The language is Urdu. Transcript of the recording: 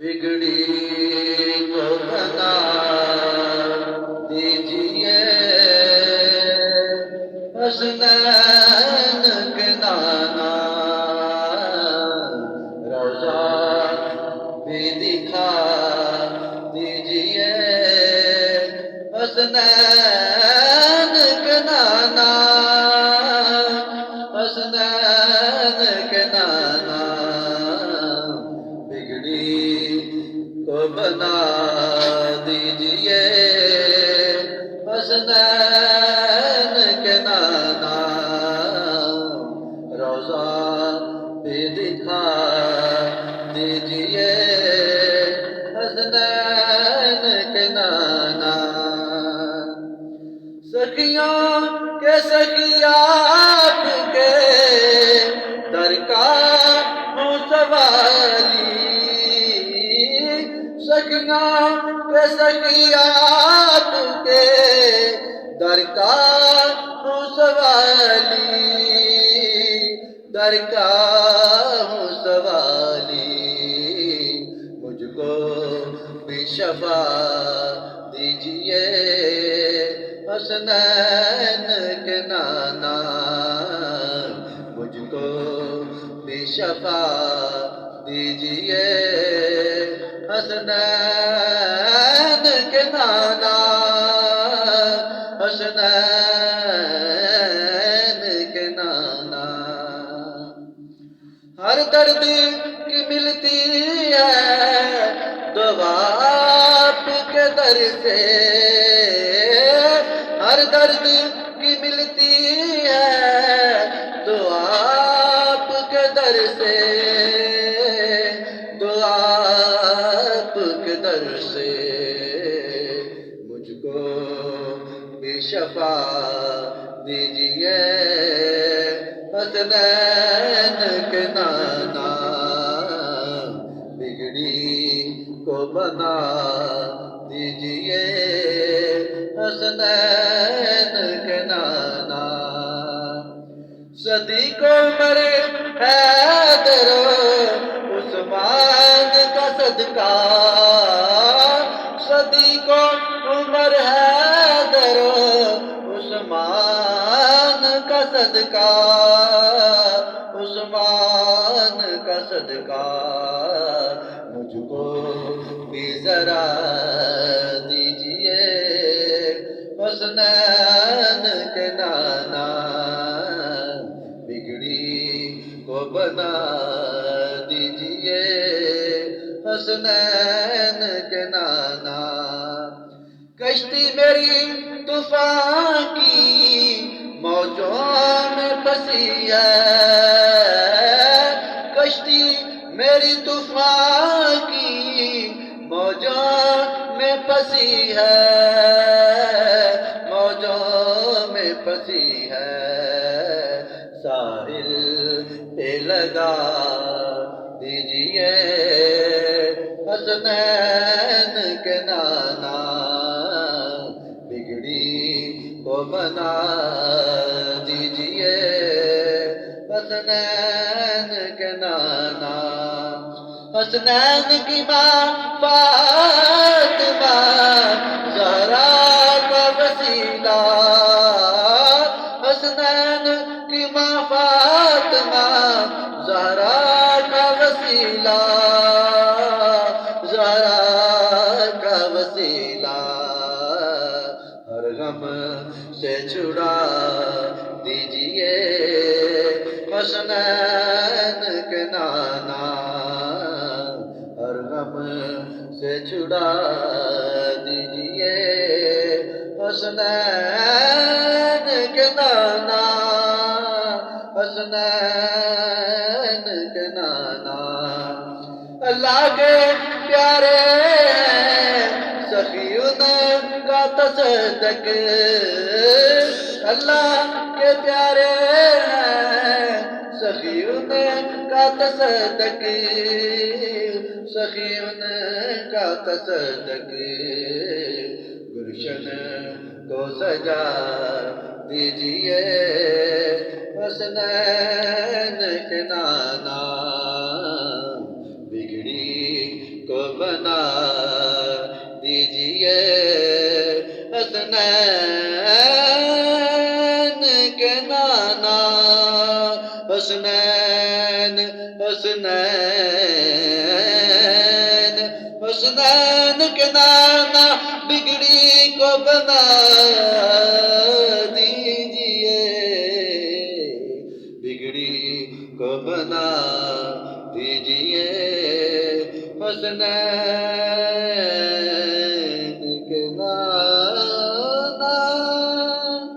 بگڑی کو بنا دیجئے حسنین کے نانا، روضہ بھی دکھا دیجئے حسنین کے نانا، حسنین کے نانا، بگڑی کو بنا دیجئے حسنین کے نانا، روضہ بھی دکھا دیجئے حسنین کے نانا۔ سخیوں کے سخی آپ کے در کا ہوں سوالی، سخیوں کے سخی آپ کے در کا ہوں سوالی، در کا ہوں سوالی، مجھ کو بھی شفا دیجئے حسنین کے نانا، مجھ کو بھی شفا دیجئے حسنین کے نانا، حسنین کے نانا۔ ہر درد کی ملتی ہے دوا آپ کے در سے، ہر درد کی ملتی ہے دعا آپ کے در سے، دعا آپ کے در سے، مجھ کو بھی شفا دیجئے حسنین کے نانا، بگڑی کو بنا دیجئے حسنین کے نانا۔ صدیق عمر حیدر عثمان کا صدقہ، صدیق عمر حیدر عثمان کا صدقہ، عثمان کا صدقہ، مجھ کو بھی ذرا دیجئے حسنین کے نانا، بگڑی کو بنا دیجئے حسنین کے نانا۔ کشتی میری طوفان کی موجوں میں پھنسی ہے، کشتی میری طوفان کی موجوں میں پھنسی ہے، موجوں میں پھنسی ہے، ساحل پہ لگا دیجئے حسنین کے نانا، بگڑی کو بنا دیجئے حسنین کے نانا۔ حسنین کی ماں فاطمہ زہرا کا وسیلہ، حسنین کی ماں فاطمہ زہرا کا وسیلہ، زہرا کا وسیلہ، ہر غم سے چھڑا دیجئے حسنین کے نانا، ہر غم سے چھڑا دیجئے حسنین کے نانا، حسنین کے نانا۔ اللہ کے پیارے ہیں سخی ان کا تصدق، اللہ کے پیارے ہیں سخی ان کا تصدق، سخی ان کا تصدق، گلشن کو سجا دیجئے حسنین کے نانا، بگڑی کو کے نانا حسنین حسنین حسنین کے نانا بگڑی کو بنا دیجئے بگڑی کو بنا دیجئے حسنین